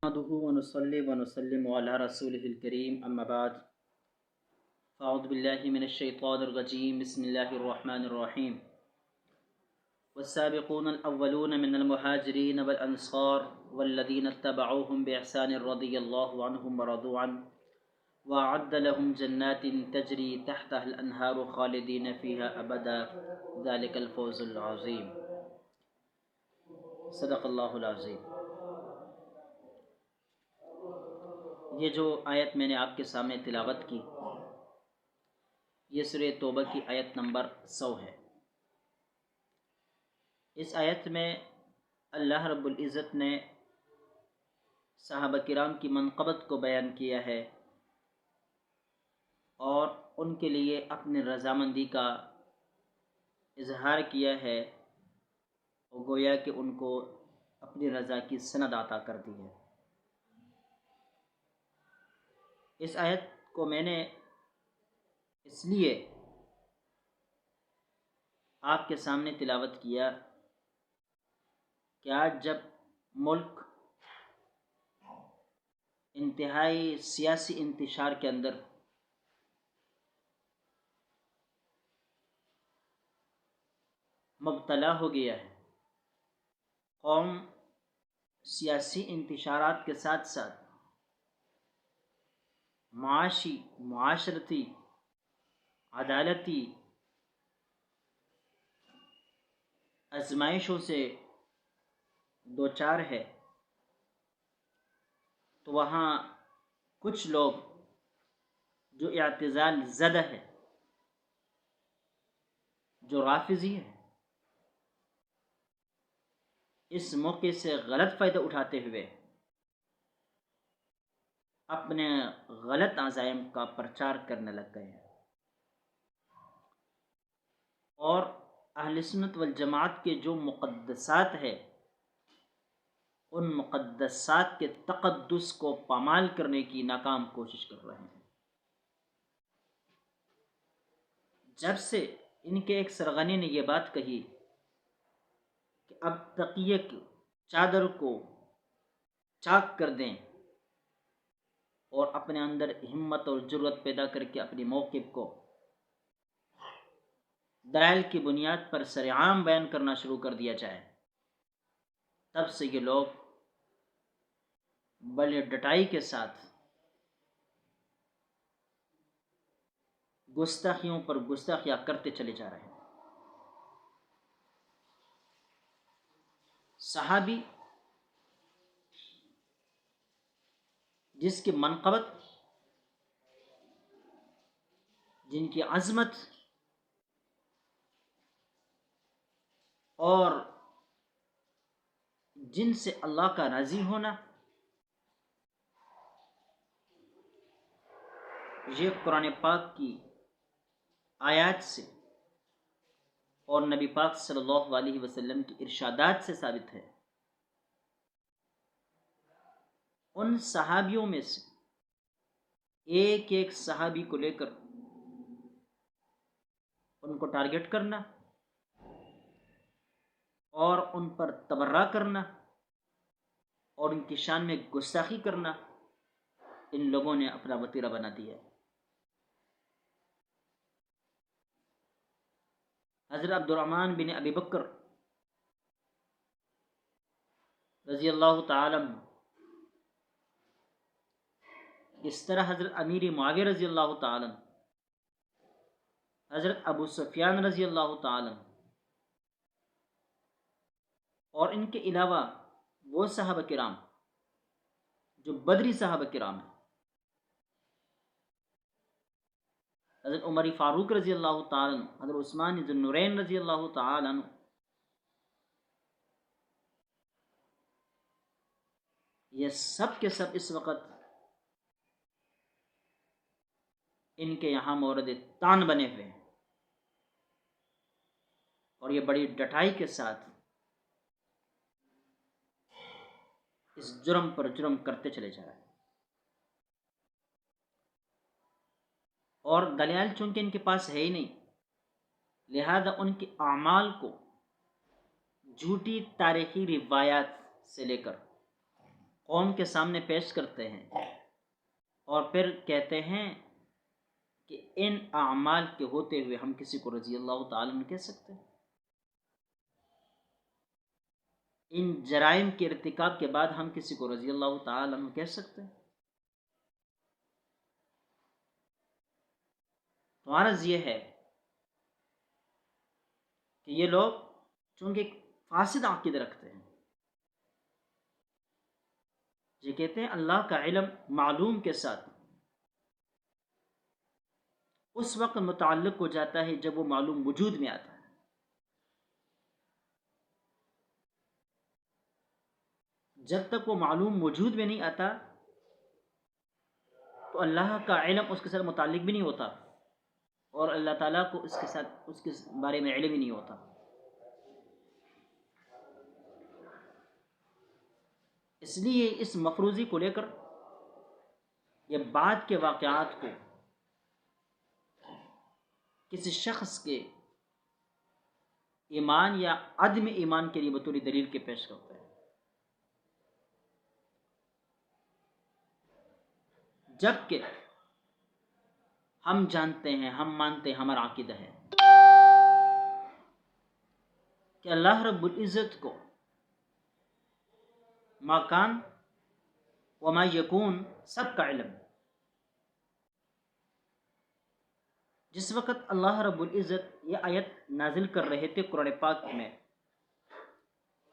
نحمده ونصلي ونسلم على رسوله الكريم أما بعد فأعوذ بالله من الشيطان الرجيم بسم الله الرحمن الرحيم والسابقون الأولون من المهاجرين والأنصار والذين اتبعوهم بإحسان رضي الله عنهم ورضوا عنه وأعد لهم جنات تجري تحتها الأنهار خالدين فيها أبدا ذلك الفوز العظيم صدق الله العظيم۔ یہ جو آیت میں نے آپ کے سامنے تلاوت کی یہ سورہ توبہ کی آیت نمبر 100 ہے۔ اس آیت میں اللہ رب العزت نے صحابہ کرام کی منقبت کو بیان کیا ہے اور ان کے لیے اپنی رضامندی کا اظہار کیا ہے اور گویا کہ ان کو اپنی رضا کی سند عطا کر دی ہے۔ اس آیت کو میں نے اس لیے آپ کے سامنے تلاوت کیا کہ آج جب ملک انتہائی سیاسی انتشار کے اندر مبتلا ہو گیا ہے، قوم سیاسی انتشارات کے ساتھ ساتھ معاشی، معاشرتی، عدالتی آزمائشوں سے دوچار ہے، تو وہاں کچھ لوگ جو اعتزال زدہ ہے، جو رافضی ہے، اس موقع سے غلط فائدہ اٹھاتے ہوئے اپنے غلط عزائم کا پرچار کرنے لگ گئے ہیں، اور اہل سنت والجماعت کے جو مقدسات ہے ان مقدسات کے تقدس کو پامال کرنے کی ناکام کوشش کر رہے ہیں۔ جب سے ان کے ایک سرغنی نے یہ بات کہی کہ اب تقیہ کی چادر کو چاک کر دیں اور اپنے اندر ہمت اور جرأت پیدا کر کے اپنی موقف کو دلائل کی بنیاد پر سرعام بیان کرنا شروع کر دیا جائے، تب سے یہ لوگ بڑے ڈٹائی کے ساتھ گستاخیوں پر گستاخیاں کرتے چلے جا رہے ہیں۔ صحابی جس کی منقبت، جن کی عظمت اور جن سے اللہ کا راضی ہونا، یہ قرآن پاک کی آیات سے اور نبی پاک صلی اللہ علیہ وسلم کی ارشادات سے ثابت ہے۔ ان صحابیوں میں سے ایک ایک صحابی کو لے کر ان کو ٹارگٹ کرنا اور ان پر تبرہ کرنا اور ان کی شان میں گستاخی کرنا ان لوگوں نے اپنا وتیرہ بنا دیا ہے۔ حضرت عبد الرحمن بن ابی بکر رضی اللہ تعالی عنہ، اس طرح حضرت امیر معاویہ رضی اللہ تعالی عنہ، حضرت ابو سفیان رضی اللہ تعالی عنہ، اور ان کے علاوہ وہ صحابہ کرام جو بدری صحابہ کرام ہیں، حضرت عمر فاروق رضی اللہ تعالی عنہ، حضرت عثمان ذو النورین رضی اللہ تعالی عنہ، یہ سب کے سب اس وقت ان کے یہاں مورد طعن بنے ہوئے ہیں، اور یہ بڑی ڈٹائی کے ساتھ اس جرم پر جرم کرتے چلے جا رہے ہیں، اور دلیل چونکہ ان کے پاس ہے ہی نہیں، لہذا ان کے اعمال کو جھوٹی تاریخی روایات سے لے کر قوم کے سامنے پیش کرتے ہیں اور پھر کہتے ہیں کہ ان اعمال کے ہوتے ہوئے ہم کسی کو رضی اللہ تعالیٰ عنہ کہہ سکتے ہیں؟ ان جرائم کے ارتکاب کے بعد ہم کسی کو رضی اللہ تعالیٰ عنہ کہہ سکتے ہیں؟ تو عرض یہ ہے کہ یہ لوگ چونکہ ایک فاسد عقیدہ رکھتے ہیں، یہ کہتے ہیں اللہ کا علم معلوم کے ساتھ اس وقت متعلق ہو جاتا ہے جب وہ معلوم وجود میں آتا ہے۔ جب تک وہ معلوم وجود میں نہیں آتا تو اللہ کا علم اس کے ساتھ متعلق بھی نہیں ہوتا، اور اللہ تعالیٰ کو اس کے ساتھ اس کے بارے میں علم ہی نہیں ہوتا۔ اس لیے اس مفروضی کو لے کر یہ بعد کے واقعات کو کسی شخص کے ایمان یا عدم ایمان کے لیے بطور دلیل کے پیش کرتے ہیں، جبکہ ہم جانتے ہیں، ہم مانتے ہیں، ہمارا عقیدہ ہے کہ اللہ رب العزت کو ما کان وما یکون سب کا علم ہے۔ جس وقت اللہ رب العزت یہ آیت نازل کر رہے تھے قرآن پاک میں،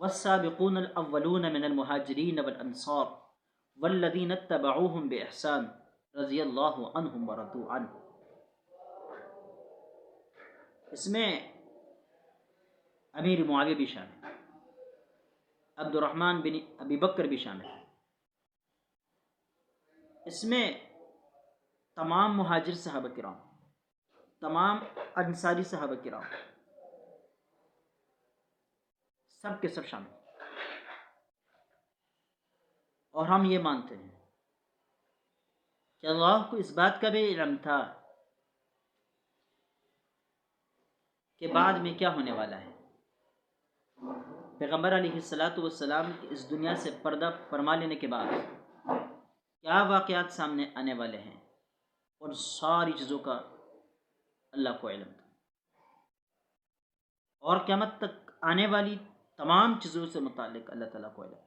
والسابقون الاولون من المہاجرین والانصار والذین اتبعوهم بإحسان رضی اللہ عنہم ورضوا عنہ، اس میں امیر معاویہ بھی شامل ہے، عبد الرحمن بن ابی بکر بھی شامل ہے، اس میں تمام مہاجر صحابہ کرام، تمام انصاری صحابہ کرام، سب کے سب شامل ہیں۔ اور ہم یہ مانتے ہیں کہ اللہ کو اس بات کا بھی علم تھا کہ بعد میں کیا ہونے والا ہے۔ پیغمبر علیہ السلام کی اس دنیا سے پردہ فرما لینے کے بعد کیا واقعات سامنے آنے والے ہیں، ان ساری چیزوں کا اللہ کو علم تھا، اور قیامت تک آنے والی تمام چیزوں سے متعلق اللہ تعالیٰ کو علم۔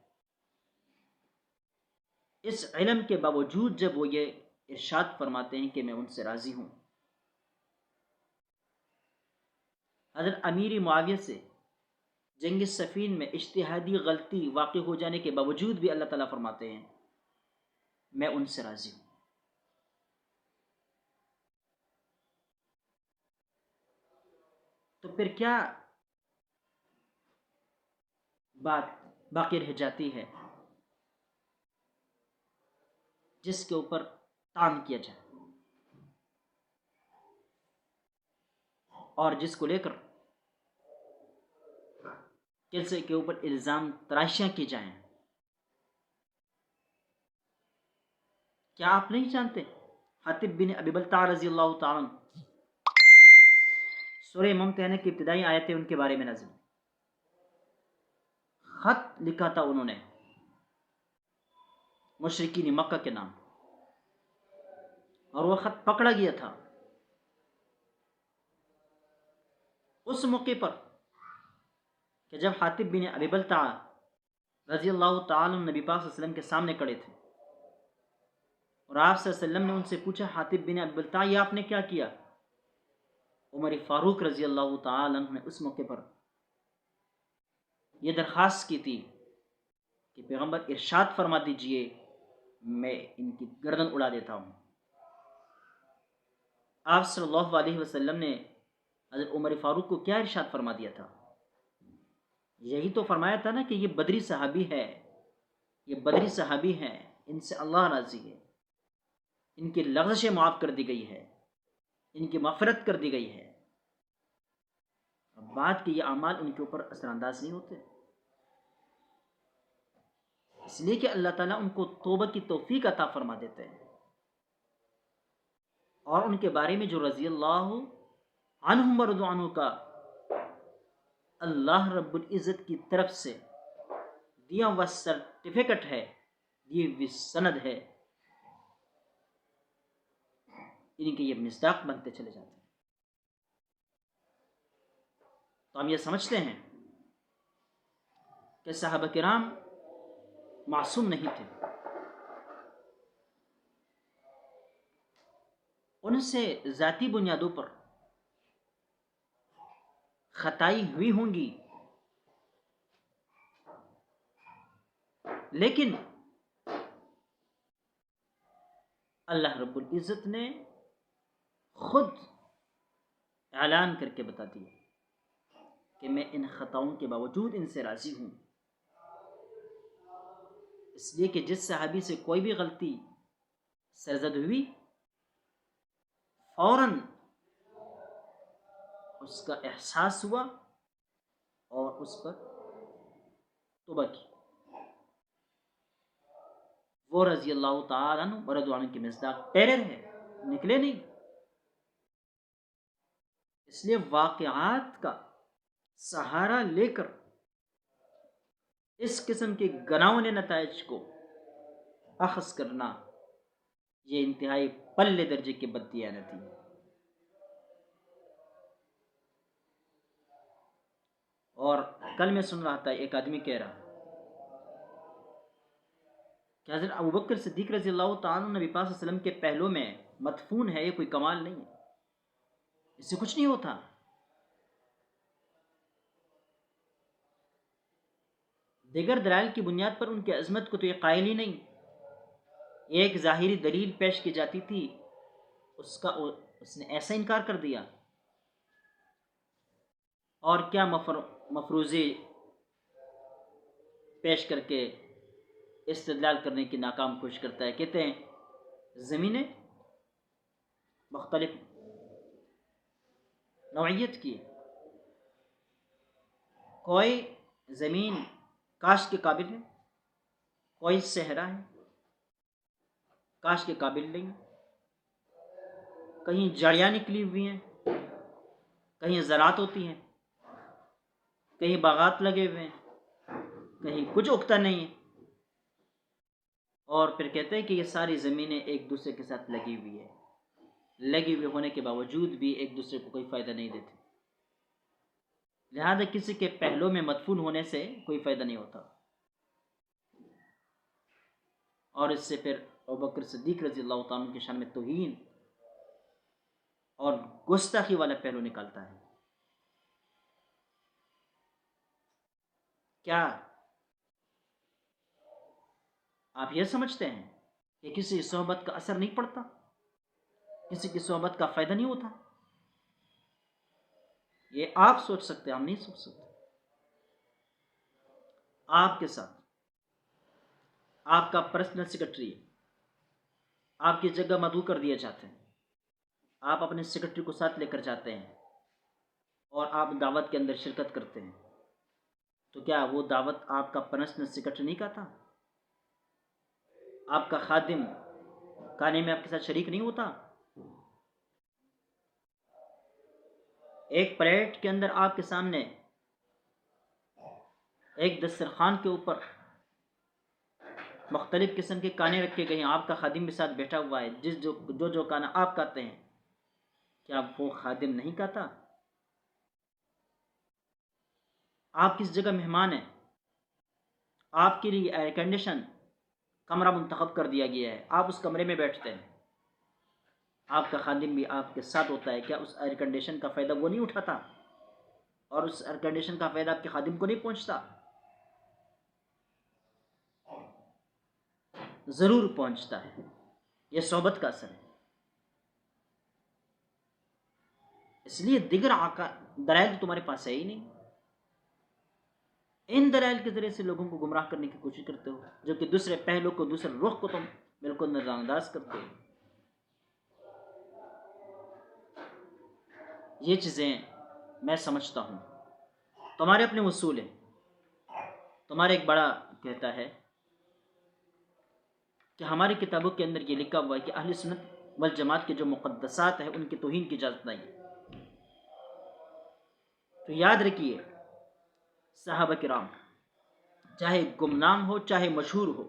اس علم کے باوجود جب وہ یہ ارشاد فرماتے ہیں کہ میں ان سے راضی ہوں، حضرت امیر معاویہ سے جنگ صفین میں اجتہادی غلطی واقع ہو جانے کے باوجود بھی اللہ تعالیٰ فرماتے ہیں میں ان سے راضی ہوں۔ تو پھر کیا بات باقی رہ جاتی ہے جس کے اوپر طعن کیا جائے اور جس کو لے کر کسی کے اوپر الزام تراشیاں کی جائیں؟ کیا آپ نہیں جانتے حاطب بن ابی بلتع رضی اللہ تعالیٰ عنہ، سورہ ممتحنہ کی ابتدائی آیتیں ان کے بارے میں نازل، خط لکھا تھا انہوں نے مشرکین مکہ کے نام، اور وہ خط پکڑا گیا تھا اس موقع پر کہ جب حاطب بن ابی بلتع رضی اللہ تعالیٰ عنہ نبی پاک صلی اللہ علیہ وسلم کے سامنے کھڑے تھے، اور آپ صلی اللہ علیہ وسلم نے ان سے پوچھا حاطب بن ابی بلتع یہ آپ نے کیا کیا؟ عمر فاروق رضی اللہ تعالیٰ عنہ نے اس موقع پر یہ درخواست کی تھی کہ پیغمبر ارشاد فرما دیجئے میں ان کی گردن اڑا دیتا ہوں۔ آپ صلی اللہ علیہ وسلم نے حضرت عمر فاروق کو کیا ارشاد فرما دیا تھا؟ یہی تو فرمایا تھا نا کہ یہ بدری صحابی ہے، یہ بدری صحابی ہیں، ان سے اللہ راضی ہے، ان کی لغزشیں معاف کر دی گئی ہے، ان کی مغفرت کر دی گئی ہے۔ اب بات کہ یہ اعمال ان کے اوپر اثر انداز نہیں ہوتے، اس لیے کہ اللہ تعالیٰ ان کو توبہ کی توفیق عطا فرما دیتے ہیں، اور ان کے بارے میں جو رضی اللہ عنہم ورضوا عنہ کا اللہ رب العزت کی طرف سے دیا ہوا سرٹیفکیٹ ہے، دی ہوئی سند ہے، ان کے یہ مصداق بنتے چلے جاتے ہیں۔ تو ہم یہ سمجھتے ہیں کہ صحابہ کرام معصوم نہیں تھے، ان سے ذاتی بنیادوں پر خطائی ہوئی ہوں گی، لیکن اللہ رب العزت نے خود اعلان کر کے بتا دیا کہ میں ان خطاؤں کے باوجود ان سے راضی ہوں، اس لیے کہ جس صحابی سے کوئی بھی غلطی سرزد ہوئی فوراً اس کا احساس ہوا اور اس پر توبہ کی، وہ رضی اللہ تعالیٰ عنہ ورضوا عنہ کے مصداق ٹیرے رہے، نکلے نہیں۔ اس لیے واقعات کا سہارا لے کر اس قسم کے گناؤنے نتائج کو اخذ کرنا یہ انتہائی پلے درجے کی بددیانتی ہے۔ اور کل میں سن رہا تھا ایک آدمی کہہ رہا کہ حضرت ابوبکر صدیق رضی اللہ تعالیٰ نبی پاک صلی اللہ علیہ وسلم کے پہلو میں مدفون ہے، یہ کوئی کمال نہیں ہے، اس سے کچھ نہیں ہوتا۔ دیگر دلائل کی بنیاد پر ان کی عظمت کو تو یہ قائل ہی نہیں، ایک ظاہری دلیل پیش کی جاتی تھی اس نے ایسا انکار کر دیا، اور کیا مفروضے پیش کر کے استدلال کرنے کی ناکام کوشش کرتا ہے۔ کہتے ہیں زمینیں مختلف نوعیت کی، کوئی زمین کاشت کے قابل ہے، کوئی صحرا ہے کاشت کے قابل نہیں، کہیں جڑیاں نکلی ہوئی ہیں، کہیں زراعت ہوتی ہیں، کہیں باغات لگے ہوئے ہیں، کہیں کچھ اگتا نہیں ہے، اور پھر کہتے ہیں کہ یہ ساری زمینیں ایک دوسرے کے ساتھ لگی ہوئی ہے، لگی ہوئے ہونے کے باوجود بھی ایک دوسرے کو کوئی فائدہ نہیں دیتی، لہذا کسی کے پہلو میں مدفون ہونے سے کوئی فائدہ نہیں ہوتا۔ اور اس سے پھر ابوبکر صدیق رضی اللہ تعالیٰ عنہ کی شان میں توہین اور گستاخی والا پہلو نکالتا ہے۔ کیا آپ یہ سمجھتے ہیں کہ کسی صحبت کا اثر نہیں پڑتا، کسی کی صحبت کا فائدہ نہیں ہوتا؟ یہ آپ سوچ سکتے ہیں، ہم نہیں سوچ سکتے۔ آپ کے ساتھ آپ کا پرسنل سیکرٹری آپ کی جگہ مدعو کر دیے جاتے ہیں، آپ اپنے سیکرٹری کو ساتھ لے کر جاتے ہیں اور آپ دعوت کے اندر شرکت کرتے ہیں، تو کیا وہ دعوت آپ کا پرسنل سیکرٹری نہیں کا تھا؟ آپ کا خادم کھانے میں آپ کے ساتھ شریک نہیں ہوتا؟ ایک پلیٹ کے اندر آپ کے سامنے ایک دسترخوان کے اوپر مختلف قسم کے کھانے رکھے گئے ہیں، آپ کا خادم بھی ساتھ بیٹھا ہوا ہے، جو کھانا آپ کھاتے ہیں کیا وہ خادم نہیں کھاتا؟ آپ کس جگہ مہمان ہیں، آپ کے لیے ایئر کنڈیشن کمرہ منتخب کر دیا گیا ہے، آپ اس کمرے میں بیٹھتے ہیں، آپ کا خادم بھی آپ کے ساتھ ہوتا ہے، کیا اس ایئر کنڈیشن کا فائدہ وہ نہیں اٹھاتا اور اس ایئر کنڈیشن کا فائدہ آپ کے خادم کو نہیں پہنچتا؟ ضرور پہنچتا ہے، یہ صحبت کا اثر ہے۔ اس لیے دیگر دلائل تو تمہارے پاس ہے ہی نہیں، ان دلائل کے ذریعے سے لوگوں کو گمراہ کرنے کی کوشش کرتے ہو، جو کہ دوسرے پہلو کو، دوسرے رخ کو تم بالکل نظر انداز کرتے ہو۔ یہ چیزیں میں سمجھتا ہوں تمہارے اپنے اصول ہیں۔ تمہارے ایک بڑا کہتا ہے کہ ہماری کتابوں کے اندر یہ لکھا ہوا ہے کہ اہل سنت والجماعت کے جو مقدسات ہیں ان کی توہین کی اجازت نہیں ہے۔ تو یاد رکھیے صحابہ کرام چاہے گمنام ہو چاہے مشہور ہو،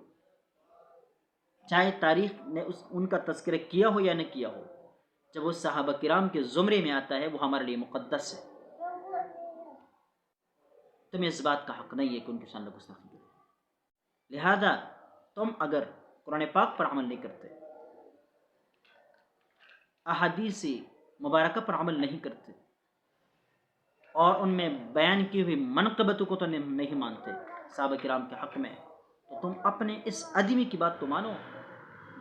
چاہے تاریخ نے ان کا تذکرہ کیا ہو یا نہ کیا ہو، جب وہ صحابہ کرام کے زمرے میں آتا ہے وہ ہمارے لیے مقدس ہے۔ تمہیں اس بات کا حق نہیں ہے کہ ان کے سامنے گستاخی کرے۔ لہذا تم اگر قرآن پاک پر عمل نہیں کرتے، احادیث مبارکہ پر عمل نہیں کرتے، اور ان میں بیان کی ہوئی منقبتوں کو تو نہیں مانتے صحابہ کرام کے حق میں، تو تم اپنے اس آدمی کی بات تو مانو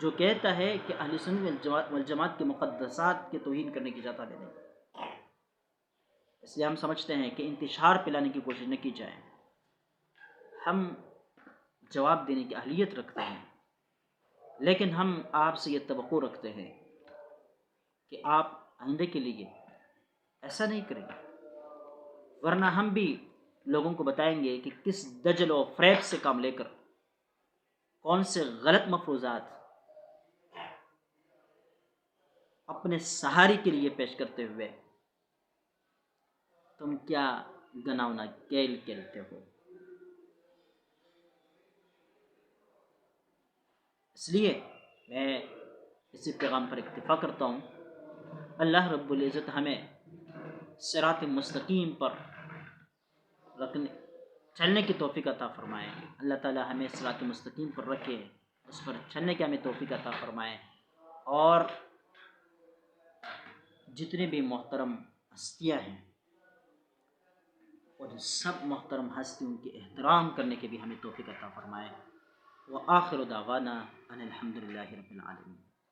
جو کہتا ہے کہ اہل سنت والجماعت کے مقدسات کی توہین کرنے کی اجازت نہیں۔ اس لیے ہم سمجھتے ہیں کہ انتشار پلانے کی کوشش نہ کی جائے۔ ہم جواب دینے کی اہلیت رکھتے ہیں، لیکن ہم آپ سے یہ توقع رکھتے ہیں کہ آپ آئندہ کے لیے ایسا نہیں کریں گے، ورنہ ہم بھی لوگوں کو بتائیں گے کہ کس دجل و فریب سے کام لے کر کون سے غلط مفروضات اپنے سہارے کے لیے پیش کرتے ہوئے تم کیا گناونا کھیل کھیلتے ہو۔ اس لیے میں اسی پیغام پر اکتفا کرتا ہوں۔ اللہ رب العزت ہمیں صراط مستقیم پر چلنے کی توفیق عطا فرمائے۔ اللہ تعالی ہمیں صراط مستقیم پر رکھے، اس پر چلنے کی ہمیں توفیق عطا فرمائے، اور جتنے بھی محترم ہستیاں ہیں اور سب محترم ہستیوں کے احترام کرنے کے بھی ہمیں توفیق عطا فرمائے۔ وآخر دعوانا ان الحمد للہ رب العالمین۔